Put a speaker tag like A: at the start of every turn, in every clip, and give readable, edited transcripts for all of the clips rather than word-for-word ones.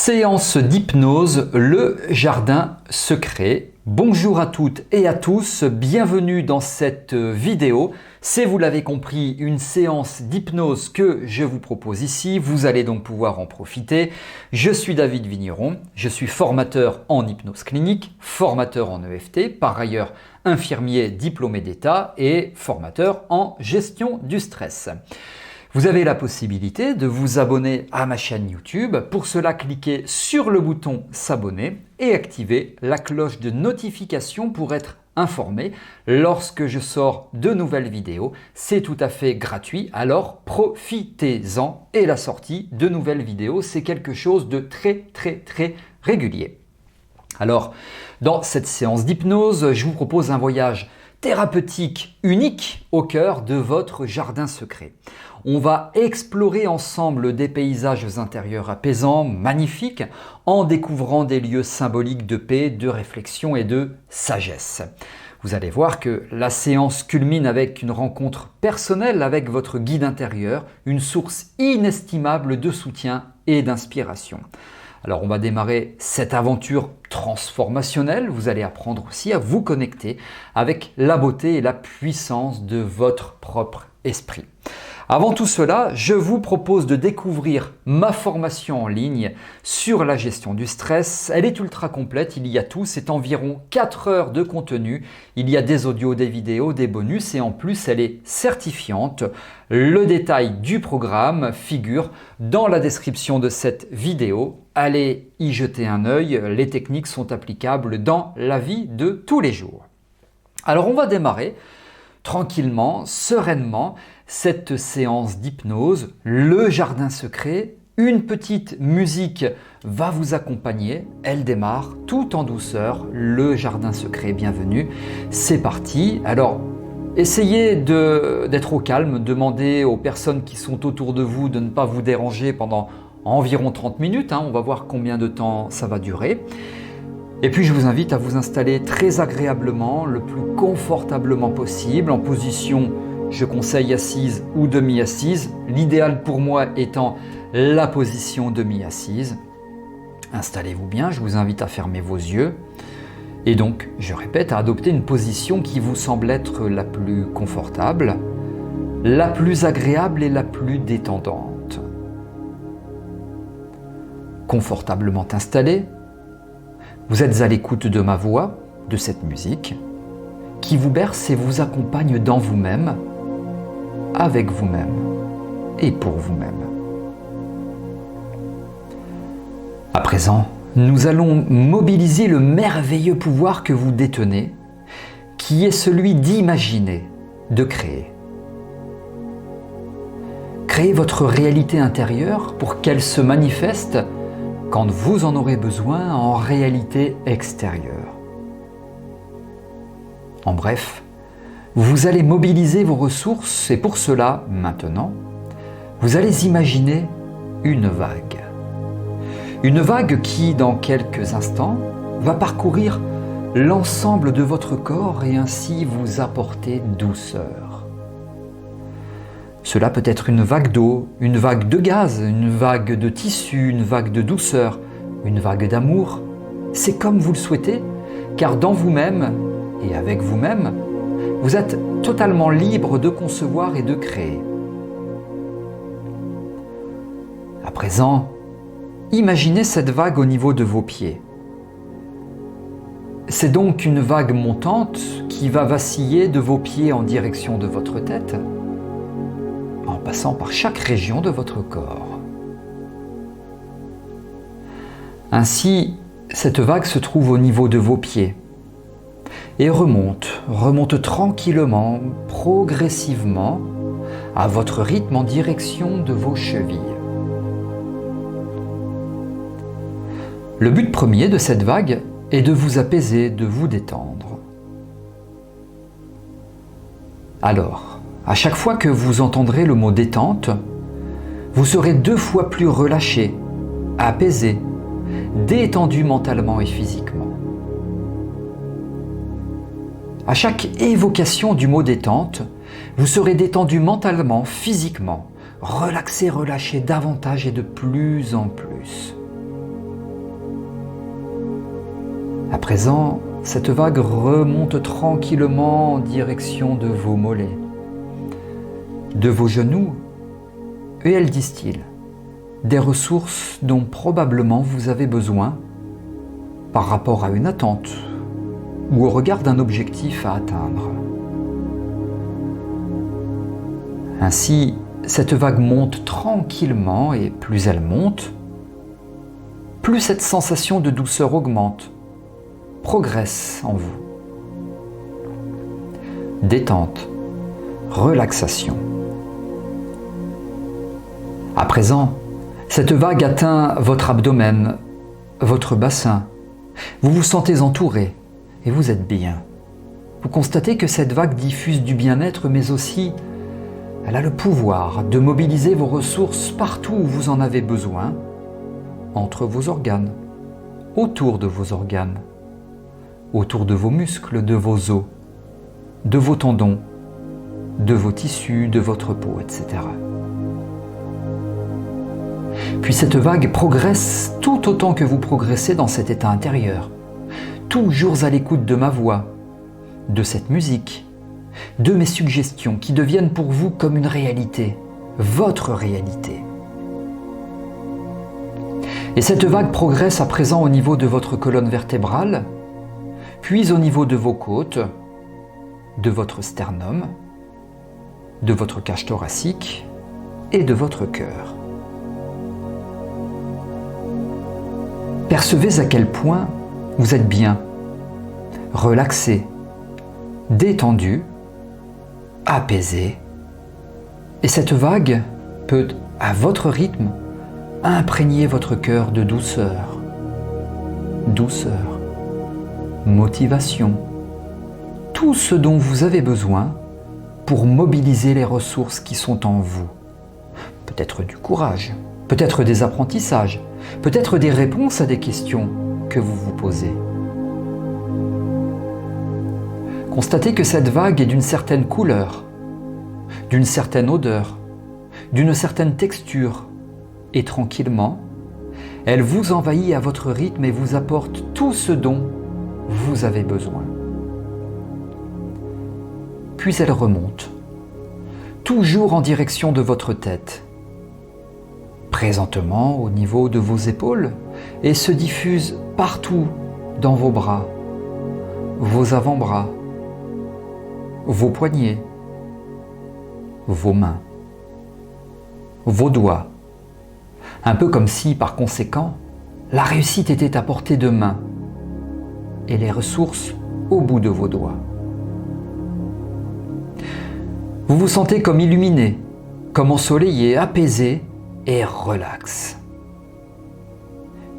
A: Séance d'hypnose, le jardin secret. Bonjour à toutes et à tous, bienvenue dans cette vidéo. C'est, vous l'avez compris, une séance d'hypnose que je vous propose ici. Vous allez donc pouvoir en profiter. Je suis David Vigneron, je suis formateur en hypnose clinique, formateur en EFT, par ailleurs infirmier diplômé d'État et formateur en gestion du stress. Vous avez la possibilité de vous abonner à ma chaîne YouTube. Pour cela, cliquez sur le bouton s'abonner et activez la cloche de notification pour être informé lorsque je sors de nouvelles vidéos. C'est tout à fait gratuit, alors profitez-en. Et la sortie de nouvelles vidéos, c'est quelque chose de très régulier. Alors, dans cette séance d'hypnose, je vous propose un voyage thérapeutique unique au cœur de votre jardin secret. On va explorer ensemble des paysages intérieurs apaisants, magnifiques, en découvrant des lieux symboliques de paix, de réflexion et de sagesse. Vous allez voir que la séance culmine avec une rencontre personnelle avec votre guide intérieur, une source inestimable de soutien et d'inspiration. Alors on va démarrer cette aventure transformationnelle. Vous allez apprendre aussi à vous connecter avec la beauté et la puissance de votre propre esprit. Avant tout cela, je vous propose de découvrir ma formation en ligne sur la gestion du stress. Elle est ultra complète, il y a tout, c'est environ 4 heures de contenu. Il y a des audios, des vidéos, des bonus et en plus elle est certifiante. Le détail du programme figure dans la description de cette vidéo. Allez y jeter un œil, les techniques sont applicables dans la vie de tous les jours. Alors on va démarrer tranquillement, sereinement, cette séance d'hypnose, le jardin secret. Une petite musique va vous accompagner, elle démarre tout en douceur, le jardin secret, bienvenue, c'est parti. Alors, essayez d'être au calme, demandez aux personnes qui sont autour de vous de ne pas vous déranger pendant environ 30 minutes, on va voir combien de temps ça va durer. Et puis je vous invite à vous installer très agréablement, le plus confortablement possible, en position, je conseille assise ou demi-assise, l'idéal pour moi étant la position demi-assise. Installez-vous bien, je vous invite à fermer vos yeux. Et donc, je répète, à adopter une position qui vous semble être la plus confortable, la plus agréable et la plus détendante. Confortablement installé, vous êtes à l'écoute de ma voix, de cette musique, qui vous berce et vous accompagne dans vous-même, avec vous-même et pour vous-même. À présent, nous allons mobiliser le merveilleux pouvoir que vous détenez, qui est celui d'imaginer, de créer. Créez votre réalité intérieure pour qu'elle se manifeste quand vous en aurez besoin en réalité extérieure. En bref, vous allez mobiliser vos ressources et pour cela, maintenant, vous allez imaginer une vague. Une vague qui, dans quelques instants, va parcourir l'ensemble de votre corps et ainsi vous apporter douceur. Cela peut être une vague d'eau, une vague de gaz, une vague de tissu, une vague de douceur, une vague d'amour. C'est comme vous le souhaitez, car dans vous-même et avec vous-même, vous êtes totalement libre de concevoir et de créer. À présent, imaginez cette vague au niveau de vos pieds. C'est donc une vague montante qui va vaciller de vos pieds en direction de votre tête, en passant par chaque région de votre corps. Ainsi, cette vague se trouve au niveau de vos pieds et remonte tranquillement, progressivement, à votre rythme en direction de vos chevilles. Le but premier de cette vague est de vous apaiser, de vous détendre. Alors, à chaque fois que vous entendrez le mot détente, vous serez 2 fois plus relâché, apaisé, détendu mentalement et physiquement. À chaque évocation du mot détente, vous serez détendu mentalement, physiquement, relaxé, relâché davantage et de plus en plus. À présent, cette vague remonte tranquillement en direction de vos mollets, de vos genoux, et elle distille des ressources dont probablement vous avez besoin par rapport à une attente ou au regard d'un objectif à atteindre. Ainsi, cette vague monte tranquillement et plus elle monte, plus cette sensation de douceur augmente, progresse en vous. Détente, relaxation. À présent, cette vague atteint votre abdomen, votre bassin. Vous vous sentez entouré et vous êtes bien. Vous constatez que cette vague diffuse du bien-être, mais aussi elle a le pouvoir de mobiliser vos ressources partout où vous en avez besoin, entre vos organes, autour de vos organes, autour de vos muscles, de vos os, de vos tendons, de vos tissus, de votre peau, etc. Puis cette vague progresse tout autant que vous progressez dans cet état intérieur, toujours à l'écoute de ma voix, de cette musique, de mes suggestions qui deviennent pour vous comme une réalité, votre réalité. Et cette vague progresse à présent au niveau de votre colonne vertébrale, puis au niveau de vos côtes, de votre sternum, de votre cage thoracique et de votre cœur. Percevez à quel point vous êtes bien, relaxé, détendu, apaisé. Et cette vague peut, à votre rythme, imprégner votre cœur de douceur. Douceur, motivation, tout ce dont vous avez besoin pour mobiliser les ressources qui sont en vous. Peut-être du courage, peut-être des apprentissages, peut-être des réponses à des questions que vous vous posez. Constatez que cette vague est d'une certaine couleur, d'une certaine odeur, d'une certaine texture, et tranquillement, elle vous envahit à votre rythme et vous apporte tout ce dont vous avez besoin. Puis elle remonte, toujours en direction de votre tête, présentement au niveau de vos épaules, et se diffuse partout dans vos bras, vos avant-bras, vos poignets, vos mains, vos doigts, un peu comme si, par conséquent, la réussite était à portée de main et les ressources au bout de vos doigts. Vous vous sentez comme illuminé, comme ensoleillé, apaisé et relax.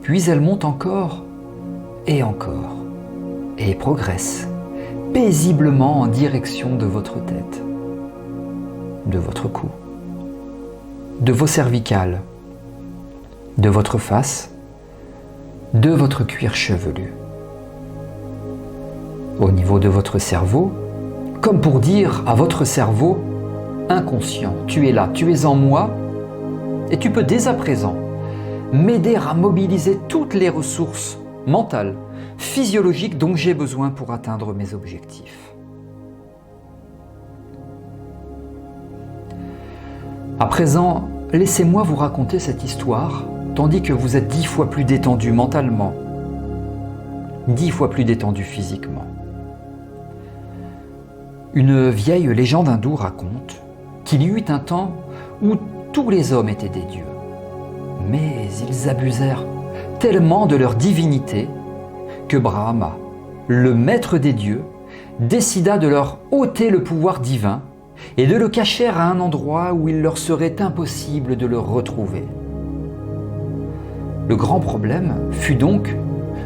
A: Puis elle monte encore et progresse paisiblement en direction de votre tête, de votre cou, de vos cervicales, de votre face, de votre cuir chevelu. Au niveau de votre cerveau, comme pour dire à votre cerveau inconscient, tu es là, tu es en moi, et tu peux dès à présent m'aider à mobiliser toutes les ressources mentales, physiologiques dont j'ai besoin pour atteindre mes objectifs. À présent, laissez-moi vous raconter cette histoire, tandis que vous êtes 10 fois plus détendu mentalement, 10 fois plus détendu physiquement. Une vieille légende hindoue raconte qu'il y eut un temps où tous les hommes étaient des dieux, mais ils abusèrent tellement de leur divinité que Brahma, le maître des dieux, décida de leur ôter le pouvoir divin et de le cacher à un endroit où il leur serait impossible de le retrouver. Le grand problème fut donc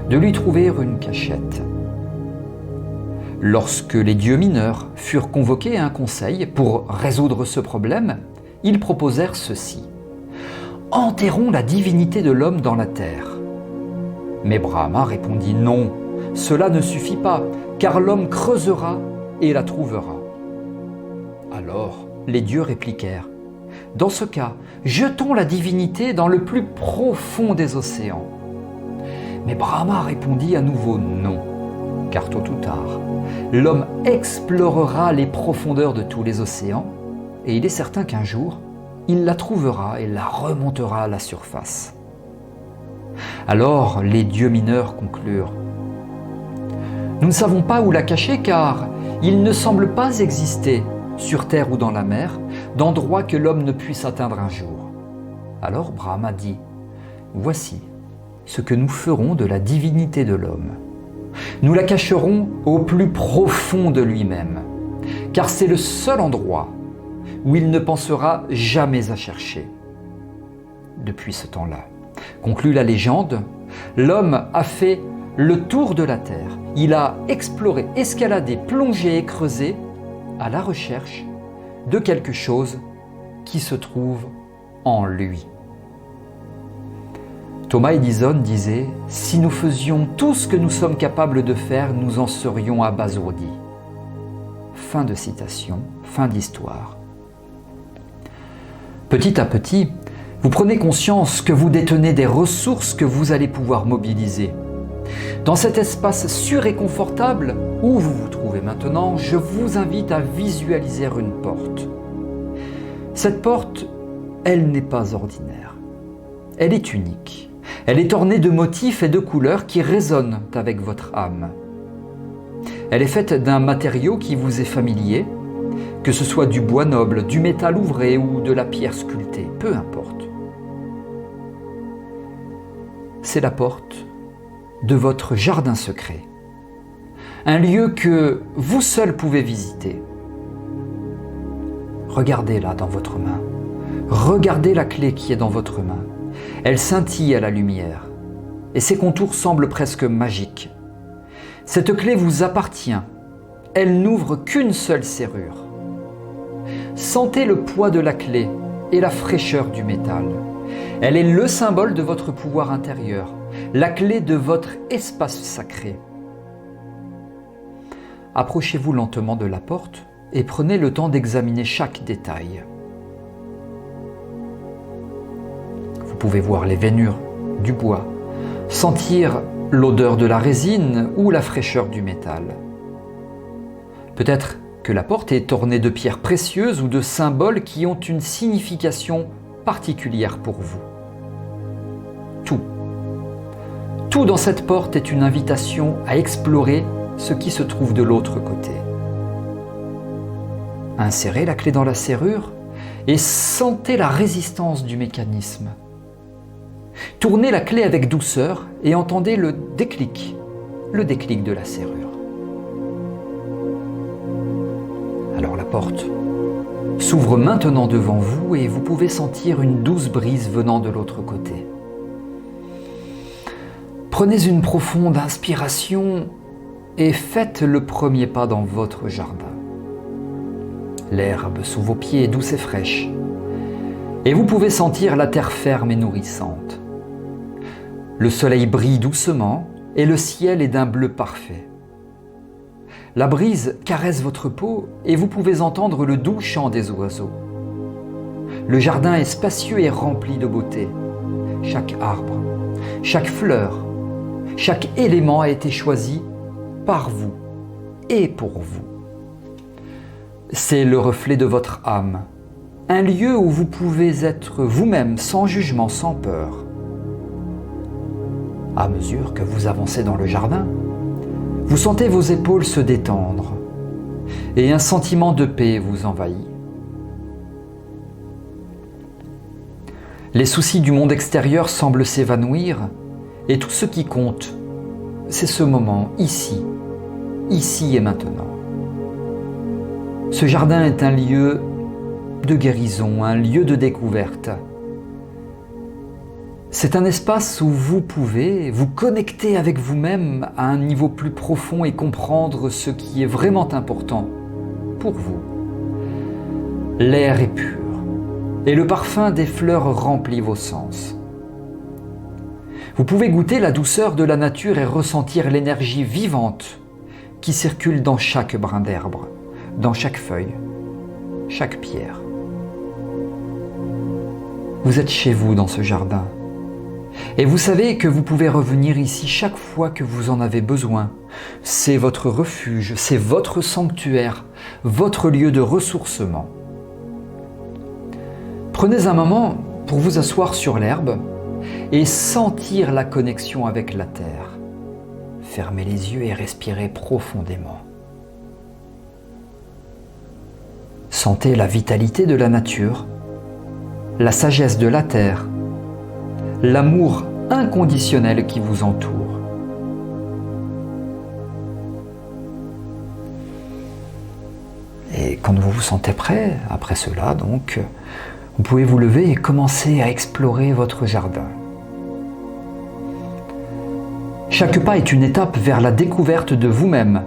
A: de lui trouver une cachette. Lorsque les dieux mineurs furent convoqués à un conseil pour résoudre ce problème, ils proposèrent ceci: enterrons la divinité de l'homme dans la terre. Mais Brahma répondit non, cela ne suffit pas, car l'homme creusera et la trouvera. Alors les dieux répliquèrent: dans ce cas, jetons la divinité dans le plus profond des océans. Mais Brahma répondit à nouveau non, car tôt ou tard, l'homme explorera les profondeurs de tous les océans, et il est certain qu'un jour, il la trouvera et la remontera à la surface. Alors les dieux mineurs conclurent: nous ne savons pas où la cacher, car il ne semble pas exister, sur terre ou dans la mer, d'endroit que l'homme ne puisse atteindre un jour. Alors Brahma dit: voici ce que nous ferons de la divinité de l'homme. Nous la cacherons au plus profond de lui-même, car c'est le seul endroit où il ne pensera jamais à chercher. Depuis ce temps-là, conclut la légende, l'homme a fait le tour de la terre. Il a exploré, escaladé, plongé et creusé à la recherche de quelque chose qui se trouve en lui. Thomas Edison disait: si nous faisions tout ce que nous sommes capables de faire, nous en serions abasourdis. Fin de citation, fin d'histoire. Petit à petit, vous prenez conscience que vous détenez des ressources que vous allez pouvoir mobiliser. Dans cet espace sûr et confortable où vous vous trouvez maintenant, je vous invite à visualiser une porte. Cette porte, elle n'est pas ordinaire. Elle est unique. Elle est ornée de motifs et de couleurs qui résonnent avec votre âme. Elle est faite d'un matériau qui vous est familier, que ce soit du bois noble, du métal ouvré ou de la pierre sculptée, peu importe. C'est la porte de votre jardin secret, un lieu que vous seul pouvez visiter. Regardez-la dans votre main. Regardez la clé qui est dans votre main. Elle scintille à la lumière et ses contours semblent presque magiques. Cette clé vous appartient. Elle n'ouvre qu'une seule serrure. Sentez le poids de la clé et la fraîcheur du métal. Elle est le symbole de votre pouvoir intérieur, la clé de votre espace sacré. Approchez-vous lentement de la porte et prenez le temps d'examiner chaque détail. Vous pouvez voir les veinures du bois, sentir l'odeur de la résine ou la fraîcheur du métal. Peut-être que la porte est ornée de pierres précieuses ou de symboles qui ont une signification particulière pour vous. Tout dans cette porte est une invitation à explorer ce qui se trouve de l'autre côté. Insérez la clé dans la serrure et sentez la résistance du mécanisme. Tournez la clé avec douceur et entendez le déclic de la serrure. Alors la porte s'ouvre maintenant devant vous et vous pouvez sentir une douce brise venant de l'autre côté. Prenez une profonde inspiration et faites le premier pas dans votre jardin. L'herbe sous vos pieds est douce et fraîche, et vous pouvez sentir la terre ferme et nourrissante. Le soleil brille doucement et le ciel est d'un bleu parfait. La brise caresse votre peau et vous pouvez entendre le doux chant des oiseaux. Le jardin est spacieux et rempli de beauté. Chaque arbre, chaque fleur, chaque élément a été choisi par vous et pour vous. C'est le reflet de votre âme, un lieu où vous pouvez être vous-même sans jugement, sans peur. À mesure que vous avancez dans le jardin, vous sentez vos épaules se détendre et un sentiment de paix vous envahit. Les soucis du monde extérieur semblent s'évanouir et tout ce qui compte, c'est ce moment, ici et maintenant. Ce jardin est un lieu de guérison, un lieu de découverte. C'est un espace où vous pouvez vous connecter avec vous-même à un niveau plus profond et comprendre ce qui est vraiment important pour vous. L'air est pur et le parfum des fleurs remplit vos sens. Vous pouvez goûter la douceur de la nature et ressentir l'énergie vivante qui circule dans chaque brin d'herbe, dans chaque feuille, chaque pierre. Vous êtes chez vous dans ce jardin. Et vous savez que vous pouvez revenir ici chaque fois que vous en avez besoin. C'est votre refuge, c'est votre sanctuaire, votre lieu de ressourcement. Prenez un moment pour vous asseoir sur l'herbe et sentir la connexion avec la terre. Fermez les yeux et respirez profondément. Sentez la vitalité de la nature, la sagesse de la terre, l'amour inconditionnel qui vous entoure. Et quand vous vous sentez prêt, après cela, donc, vous pouvez vous lever et commencer à explorer votre jardin. Chaque pas est une étape vers la découverte de vous-même,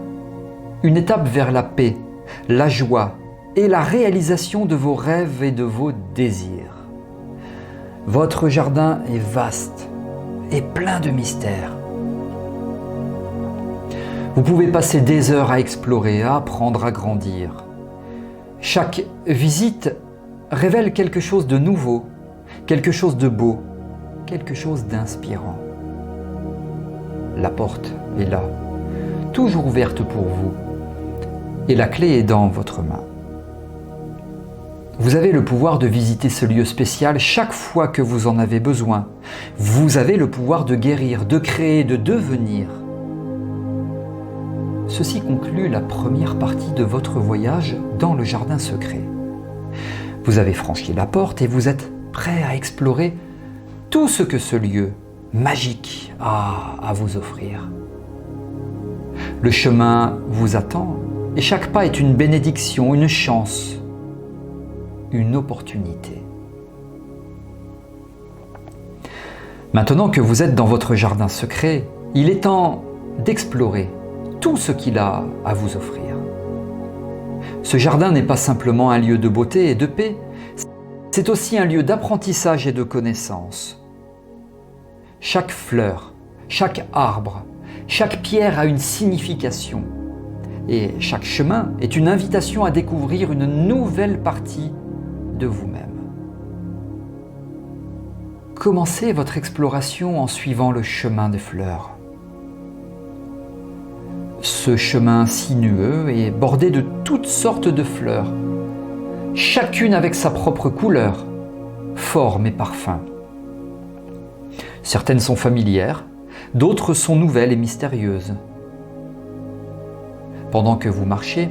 A: une étape vers la paix, la joie et la réalisation de vos rêves et de vos désirs. Votre jardin est vaste et plein de mystères. Vous pouvez passer des heures à explorer, à apprendre à grandir. Chaque visite révèle quelque chose de nouveau, quelque chose de beau, quelque chose d'inspirant. La porte est là, toujours ouverte pour vous, et la clé est dans votre main. Vous avez le pouvoir de visiter ce lieu spécial chaque fois que vous en avez besoin. Vous avez le pouvoir de guérir, de créer, de devenir. Ceci conclut la première partie de votre voyage dans le jardin secret. Vous avez franchi la porte et vous êtes prêt à explorer tout ce que ce lieu magique a à vous offrir. Le chemin vous attend et chaque pas est une bénédiction, une chance, une opportunité. Maintenant que vous êtes dans votre jardin secret, il est temps d'explorer tout ce qu'il a à vous offrir. Ce jardin n'est pas simplement un lieu de beauté et de paix, c'est aussi un lieu d'apprentissage et de connaissance. Chaque fleur, chaque arbre, chaque pierre a une signification et chaque chemin est une invitation à découvrir une nouvelle partie de vous-même. Commencez votre exploration en suivant le chemin des fleurs. Ce chemin sinueux est bordé de toutes sortes de fleurs, chacune avec sa propre couleur, forme et parfum. Certaines sont familières, d'autres sont nouvelles et mystérieuses. Pendant que vous marchez,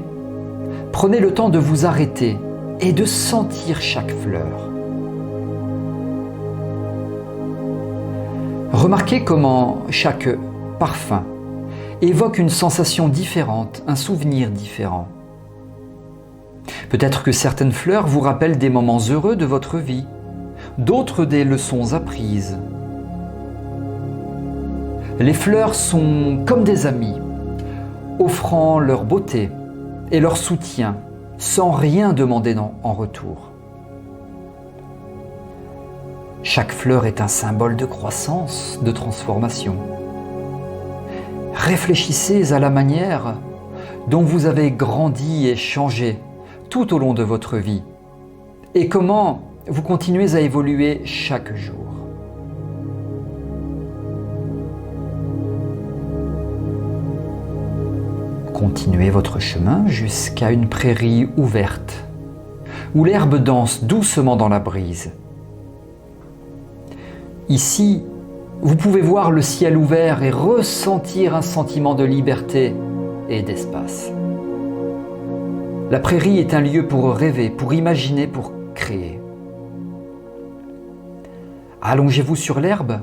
A: prenez le temps de vous arrêter et de sentir chaque fleur. Remarquez comment chaque parfum évoque une sensation différente, un souvenir différent. Peut-être que certaines fleurs vous rappellent des moments heureux de votre vie, d'autres des leçons apprises. Les fleurs sont comme des amis, offrant leur beauté et leur soutien sans rien demander en retour. Chaque fleur est un symbole de croissance, de transformation. Réfléchissez à la manière dont vous avez grandi et changé tout au long de votre vie et comment vous continuez à évoluer chaque jour. Continuez votre chemin jusqu'à une prairie ouverte où l'herbe danse doucement dans la brise. Ici, vous pouvez voir le ciel ouvert et ressentir un sentiment de liberté et d'espace. La prairie est un lieu pour rêver, pour imaginer, pour créer. Allongez-vous sur l'herbe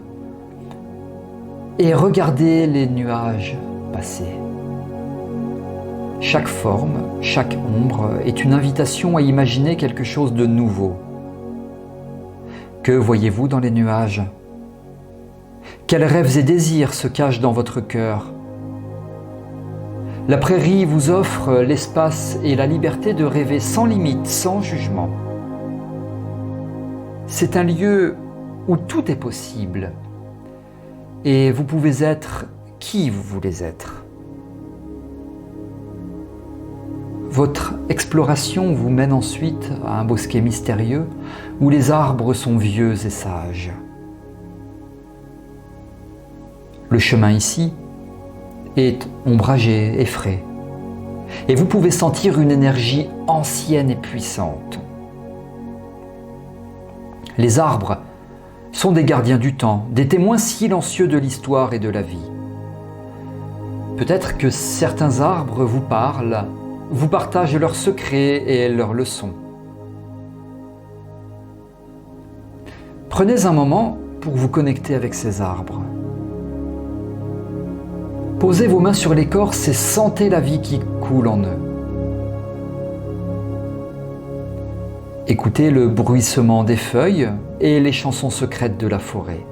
A: et regardez les nuages passer. Chaque forme, chaque ombre est une invitation à imaginer quelque chose de nouveau. Que voyez-vous dans les nuages ? Quels rêves et désirs se cachent dans votre cœur ? La prairie vous offre l'espace et la liberté de rêver sans limite, sans jugement. C'est un lieu où tout est possible et vous pouvez être qui vous voulez être. Votre exploration vous mène ensuite à un bosquet mystérieux où les arbres sont vieux et sages. Le chemin ici est ombragé et frais. Et vous pouvez sentir une énergie ancienne et puissante. Les arbres sont des gardiens du temps, des témoins silencieux de l'histoire et de la vie. Peut-être que certains arbres vous parlent, vous partagent leurs secrets et leurs leçons. Prenez un moment pour vous connecter avec ces arbres. Posez vos mains sur l'écorce et sentez la vie qui coule en eux. Écoutez le bruissement des feuilles et les chansons secrètes de la forêt.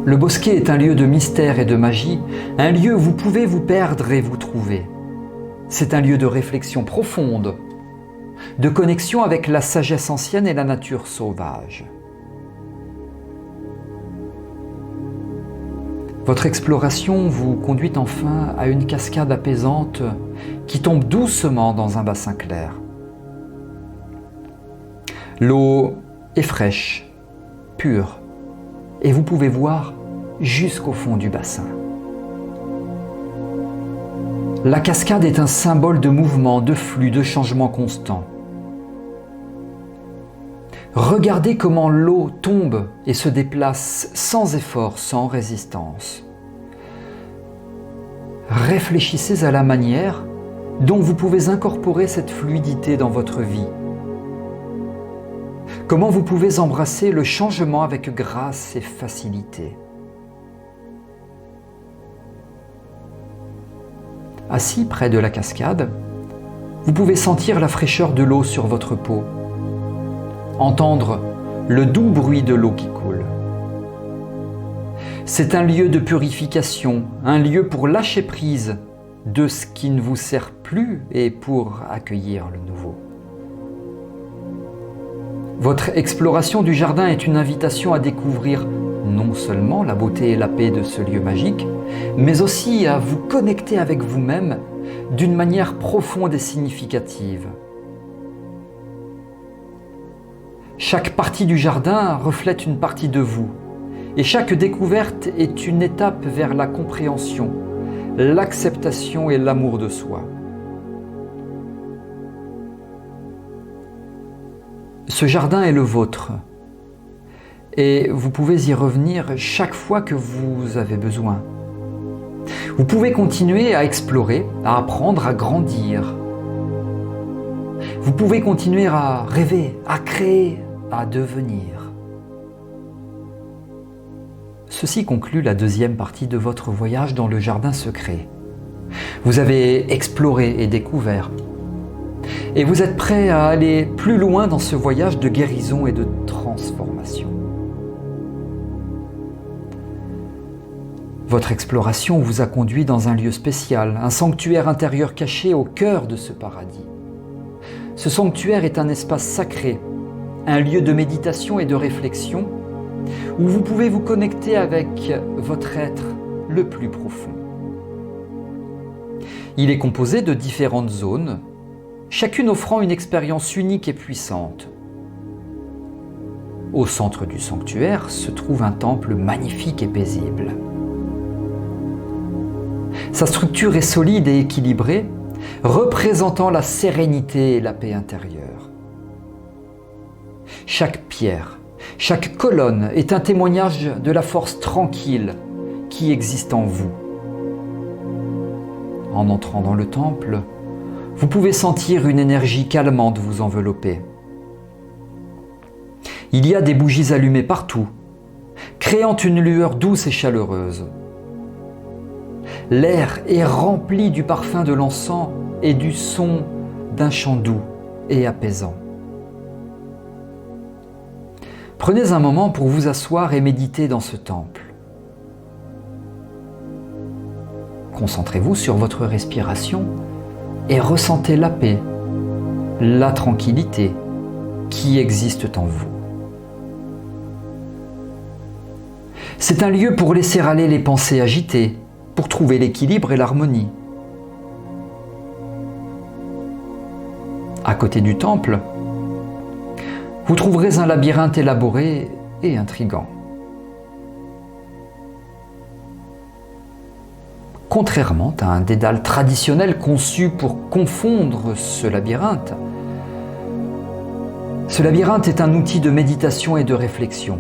A: Le bosquet est un lieu de mystère et de magie, un lieu où vous pouvez vous perdre et vous trouver. C'est un lieu de réflexion profonde, de connexion avec la sagesse ancienne et la nature sauvage. Votre exploration vous conduit enfin à une cascade apaisante qui tombe doucement dans un bassin clair. L'eau est fraîche, pure, et vous pouvez voir jusqu'au fond du bassin. La cascade est un symbole de mouvement, de flux, de changement constant. Regardez comment l'eau tombe et se déplace sans effort, sans résistance. Réfléchissez à la manière dont vous pouvez incorporer cette fluidité dans votre vie. Comment vous pouvez embrasser le changement avec grâce et facilité. Assis près de la cascade, vous pouvez sentir la fraîcheur de l'eau sur votre peau, entendre le doux bruit de l'eau qui coule. C'est un lieu de purification, un lieu pour lâcher prise de ce qui ne vous sert plus et pour accueillir le nouveau. Votre exploration du jardin est une invitation à découvrir non seulement la beauté et la paix de ce lieu magique, mais aussi à vous connecter avec vous-même d'une manière profonde et significative. Chaque partie du jardin reflète une partie de vous, et chaque découverte est une étape vers la compréhension, l'acceptation et l'amour de soi. Ce jardin est le vôtre, et vous pouvez y revenir chaque fois que vous avez besoin. Vous pouvez continuer à explorer, à apprendre, à grandir. Vous pouvez continuer à rêver, à créer, à devenir. Ceci conclut la deuxième partie de votre voyage dans le jardin secret. Vous avez exploré et découvert. Et vous êtes prêt à aller plus loin dans ce voyage de guérison et de transformation. Votre exploration vous a conduit dans un lieu spécial, un sanctuaire intérieur caché au cœur de ce paradis. Ce sanctuaire est un espace sacré, un lieu de méditation et de réflexion où vous pouvez vous connecter avec votre être le plus profond. Il est composé de différentes zones, chacune offrant une expérience unique et puissante. Au centre du sanctuaire se trouve un temple magnifique et paisible. Sa structure est solide et équilibrée, représentant la sérénité et la paix intérieure. Chaque pierre, chaque colonne est un témoignage de la force tranquille qui existe en vous. En entrant dans le temple, vous pouvez sentir une énergie calmante vous envelopper. Il y a des bougies allumées partout, créant une lueur douce et chaleureuse. L'air est rempli du parfum de l'encens et du son d'un chant doux et apaisant. Prenez un moment pour vous asseoir et méditer dans ce temple. Concentrez-vous sur votre respiration et ressentez la paix, la tranquillité qui existent en vous. C'est un lieu pour laisser aller les pensées agitées, pour trouver l'équilibre et l'harmonie. À côté du temple, vous trouverez un labyrinthe élaboré et intrigant. Contrairement à un dédale traditionnel conçu pour confondre ce labyrinthe est un outil de méditation et de réflexion.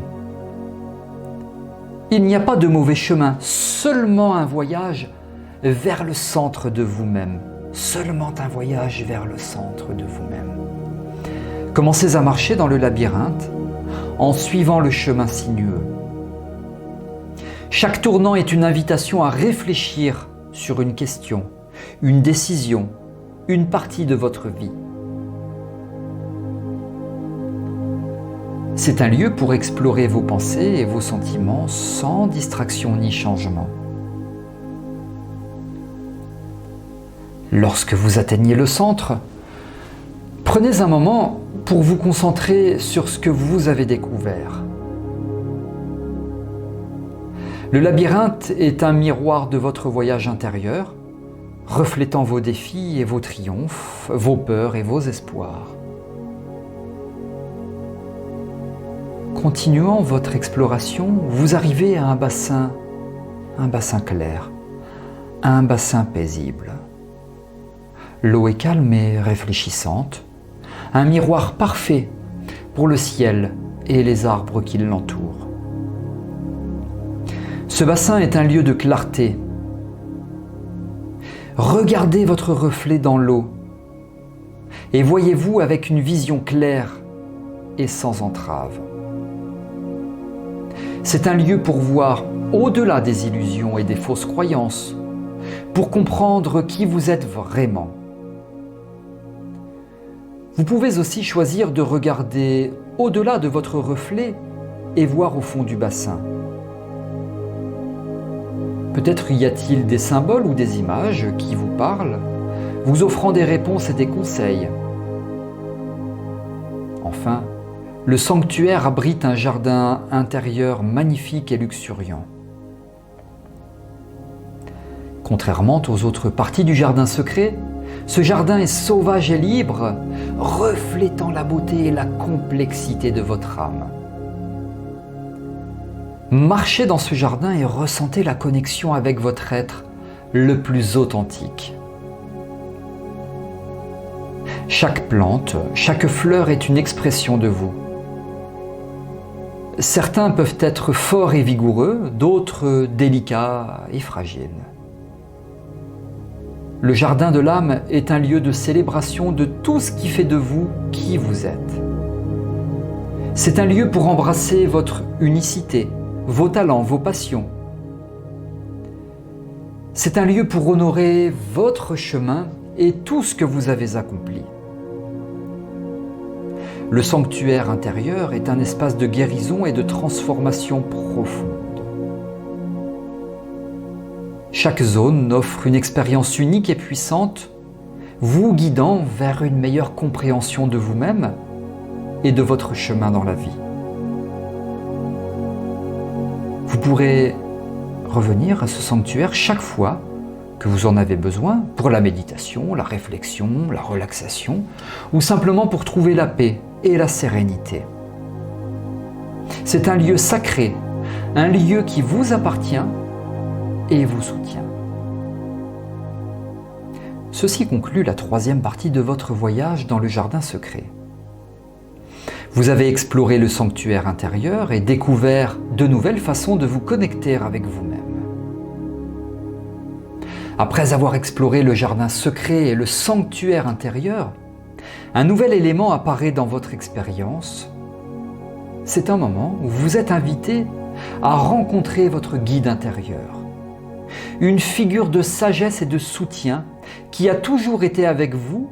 A: Il n'y a pas de mauvais chemin, seulement un voyage vers le centre de vous-même. Seulement un voyage vers le centre de vous-même. Commencez à marcher dans le labyrinthe en suivant le chemin sinueux. Chaque tournant est une invitation à réfléchir sur une question, une décision, une partie de votre vie. C'est un lieu pour explorer vos pensées et vos sentiments sans distraction ni changement. Lorsque vous atteignez le centre, prenez un moment pour vous concentrer sur ce que vous avez découvert. Le labyrinthe est un miroir de votre voyage intérieur, reflétant vos défis et vos triomphes, vos peurs et vos espoirs. Continuant votre exploration, vous arrivez à un bassin clair, un bassin paisible. L'eau est calme et réfléchissante, un miroir parfait pour le ciel et les arbres qui l'entourent. Ce bassin est un lieu de clarté. Regardez votre reflet dans l'eau et voyez-vous avec une vision claire et sans entrave. C'est un lieu pour voir au-delà des illusions et des fausses croyances, pour comprendre qui vous êtes vraiment. Vous pouvez aussi choisir de regarder au-delà de votre reflet et voir au fond du bassin. Peut-être y a-t-il des symboles ou des images qui vous parlent, vous offrant des réponses et des conseils. Enfin, le sanctuaire abrite un jardin intérieur magnifique et luxuriant. Contrairement aux autres parties du jardin secret, ce jardin est sauvage et libre, reflétant la beauté et la complexité de votre âme. Marchez dans ce jardin et ressentez la connexion avec votre être le plus authentique. Chaque plante, chaque fleur est une expression de vous. Certains peuvent être forts et vigoureux, d'autres délicats et fragiles. Le jardin de l'âme est un lieu de célébration de tout ce qui fait de vous qui vous êtes. C'est un lieu pour embrasser votre unicité, vos talents, vos passions. C'est un lieu pour honorer votre chemin et tout ce que vous avez accompli. Le sanctuaire intérieur est un espace de guérison et de transformation profonde. Chaque zone offre une expérience unique et puissante, vous guidant vers une meilleure compréhension de vous-même et de votre chemin dans la vie. Vous pourrez revenir à ce sanctuaire chaque fois que vous en avez besoin pour la méditation, la réflexion, la relaxation ou simplement pour trouver la paix et la sérénité. C'est un lieu sacré, un lieu qui vous appartient et vous soutient. Ceci conclut la troisième partie de votre voyage dans le jardin secret. Vous avez exploré le sanctuaire intérieur et découvert de nouvelles façons de vous connecter avec vous-même. Après avoir exploré le jardin secret et le sanctuaire intérieur, un nouvel élément apparaît dans votre expérience. C'est un moment où vous êtes invité à rencontrer votre guide intérieur. Une figure de sagesse et de soutien qui a toujours été avec vous,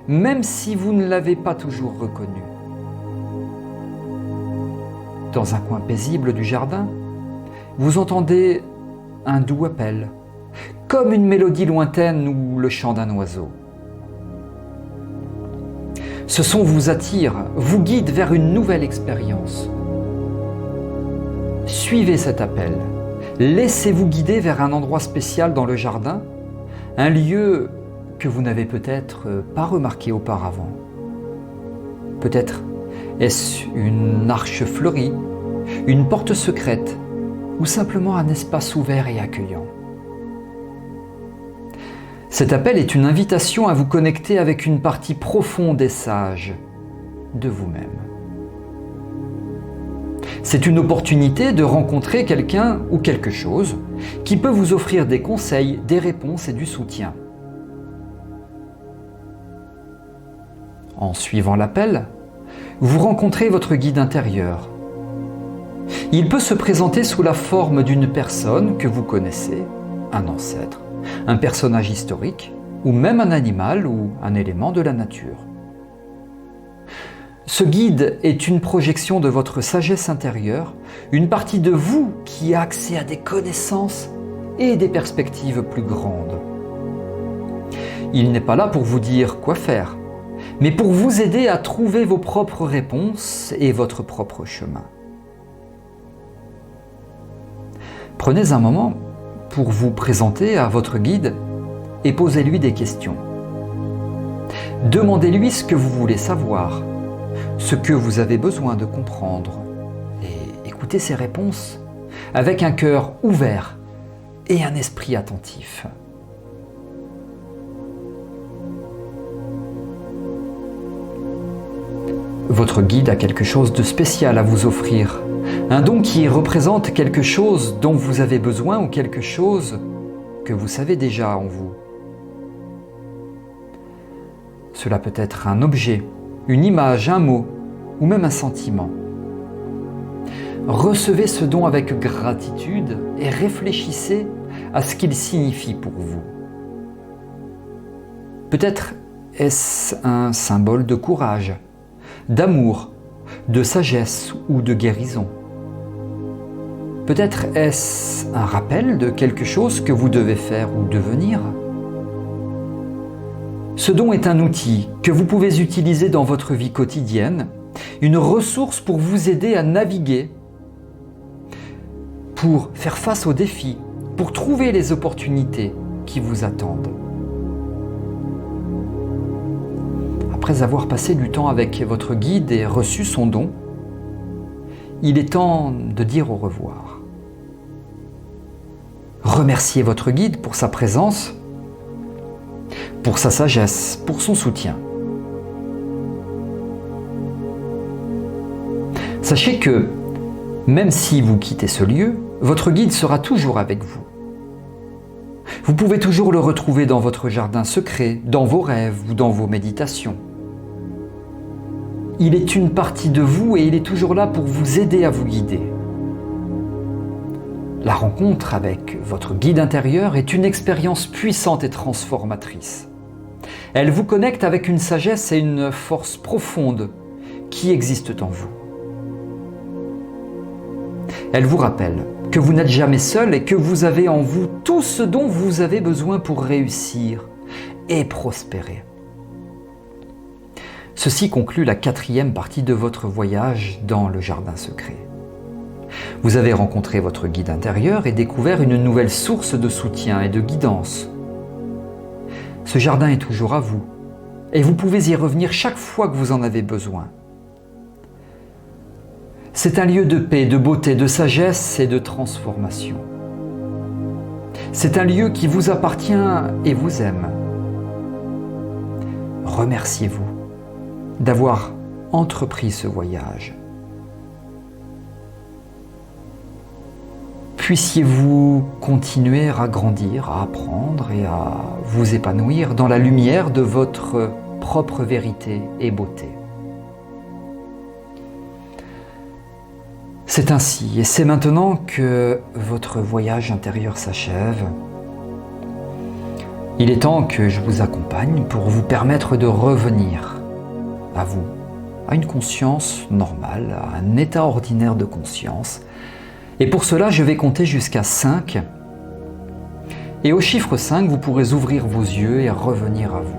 A: même si vous ne l'avez pas toujours reconnu. Dans un coin paisible du jardin, vous entendez un doux appel, comme une mélodie lointaine ou le chant d'un oiseau. Ce son vous attire, vous guide vers une nouvelle expérience. Suivez cet appel. Laissez-vous guider vers un endroit spécial dans le jardin, un lieu que vous n'avez peut-être pas remarqué auparavant. Peut-être est-ce une arche fleurie, une porte secrète ou simplement un espace ouvert et accueillant. Cet appel est une invitation à vous connecter avec une partie profonde et sage de vous-même. C'est une opportunité de rencontrer quelqu'un ou quelque chose qui peut vous offrir des conseils, des réponses et du soutien. En suivant l'appel, vous rencontrez votre guide intérieur. Il peut se présenter sous la forme d'une personne que vous connaissez, un ancêtre, un personnage historique, ou même un animal ou un élément de la nature. Ce guide est une projection de votre sagesse intérieure, une partie de vous qui a accès à des connaissances et des perspectives plus grandes. Il n'est pas là pour vous dire quoi faire, mais pour vous aider à trouver vos propres réponses et votre propre chemin. Prenez un moment pour vous présenter à votre guide et posez-lui des questions. Demandez-lui ce que vous voulez savoir, ce que vous avez besoin de comprendre, et écoutez ses réponses avec un cœur ouvert et un esprit attentif. Votre guide a quelque chose de spécial à vous offrir, un don qui représente quelque chose dont vous avez besoin ou quelque chose que vous savez déjà en vous. Cela peut être un objet, une image, un mot ou même un sentiment. Recevez ce don avec gratitude et réfléchissez à ce qu'il signifie pour vous. Peut-être est-ce un symbole de courage, d'amour, de sagesse ou de guérison. Peut-être est-ce un rappel de quelque chose que vous devez faire ou devenir. Ce don est un outil que vous pouvez utiliser dans votre vie quotidienne, une ressource pour vous aider à naviguer, pour faire face aux défis, pour trouver les opportunités qui vous attendent. Après avoir passé du temps avec votre guide et reçu son don, il est temps de dire au revoir. Remerciez votre guide pour sa présence, pour sa sagesse, pour son soutien. Sachez que, même si vous quittez ce lieu, votre guide sera toujours avec vous. Vous pouvez toujours le retrouver dans votre jardin secret, dans vos rêves ou dans vos méditations. Il est une partie de vous et il est toujours là pour vous aider à vous guider. La rencontre avec votre guide intérieur est une expérience puissante et transformatrice. Elle vous connecte avec une sagesse et une force profonde qui existent en vous. Elle vous rappelle que vous n'êtes jamais seul et que vous avez en vous tout ce dont vous avez besoin pour réussir et prospérer. Ceci conclut la 4e partie de votre voyage dans le jardin secret. Vous avez rencontré votre guide intérieur et découvert une nouvelle source de soutien et de guidance. Ce jardin est toujours à vous et vous pouvez y revenir chaque fois que vous en avez besoin. C'est un lieu de paix, de beauté, de sagesse et de transformation. C'est un lieu qui vous appartient et vous aime. Remerciez-vous d'avoir entrepris ce voyage. Puissiez-vous continuer à grandir, à apprendre et à vous épanouir dans la lumière de votre propre vérité et beauté. C'est ainsi et c'est maintenant que votre voyage intérieur s'achève. Il est temps que je vous accompagne pour vous permettre de revenir à vous, à une conscience normale, à un état ordinaire de conscience. Et pour cela, je vais compter jusqu'à 5. Et au chiffre 5, vous pourrez ouvrir vos yeux et revenir à vous.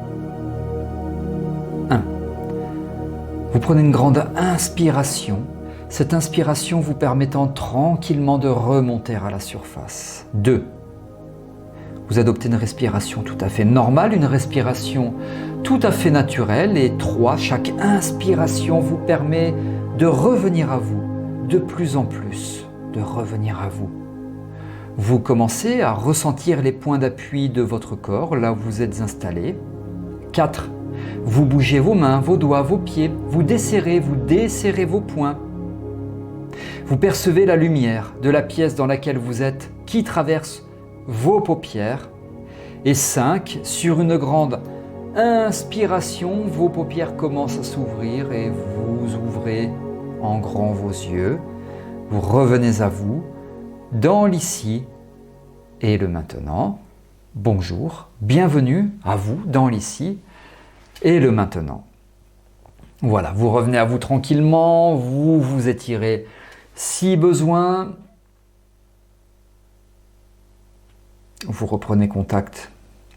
A: 1. Vous prenez une grande inspiration. Cette inspiration vous permettant tranquillement de remonter à la surface. 2. Vous adoptez une respiration tout à fait normale, une respiration tout à fait naturelle. Et 3. Chaque inspiration vous permet de revenir à vous de plus en plus, de revenir à vous. Vous commencez à ressentir les points d'appui de votre corps, là où vous êtes installé. 4. Vous bougez vos mains, vos doigts, vos pieds, vous desserrez vos poings. Vous percevez la lumière de la pièce dans laquelle vous êtes qui traverse vos paupières. Et 5. Sur une grande inspiration, vos paupières commencent à s'ouvrir et vous ouvrez en grand vos yeux. Vous revenez à vous, dans l'ici et le maintenant. Bonjour, bienvenue à vous dans l'ici et le maintenant. Voilà, vous revenez à vous tranquillement, vous vous étirez si besoin. Vous reprenez contact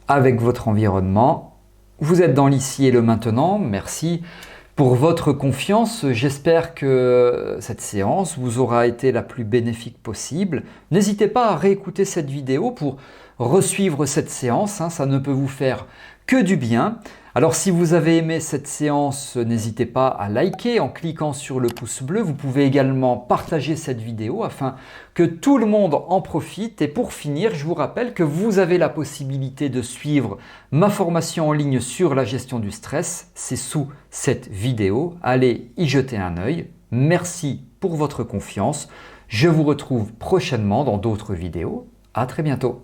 A: avec votre environnement. Vous êtes dans l'ici et le maintenant. Merci pour votre confiance. J'espère que cette séance vous aura été la plus bénéfique possible. N'hésitez pas à réécouter cette vidéo pour resuivre cette séance. Ça ne peut vous faire que du bien. Alors si vous avez aimé cette séance, n'hésitez pas à liker en cliquant sur le pouce bleu. Vous pouvez également partager cette vidéo afin que tout le monde en profite. Et pour finir, je vous rappelle que vous avez la possibilité de suivre ma formation en ligne sur la gestion du stress. C'est sous cette vidéo. Allez y jeter un œil. Merci pour votre confiance. Je vous retrouve prochainement dans d'autres vidéos. À très bientôt.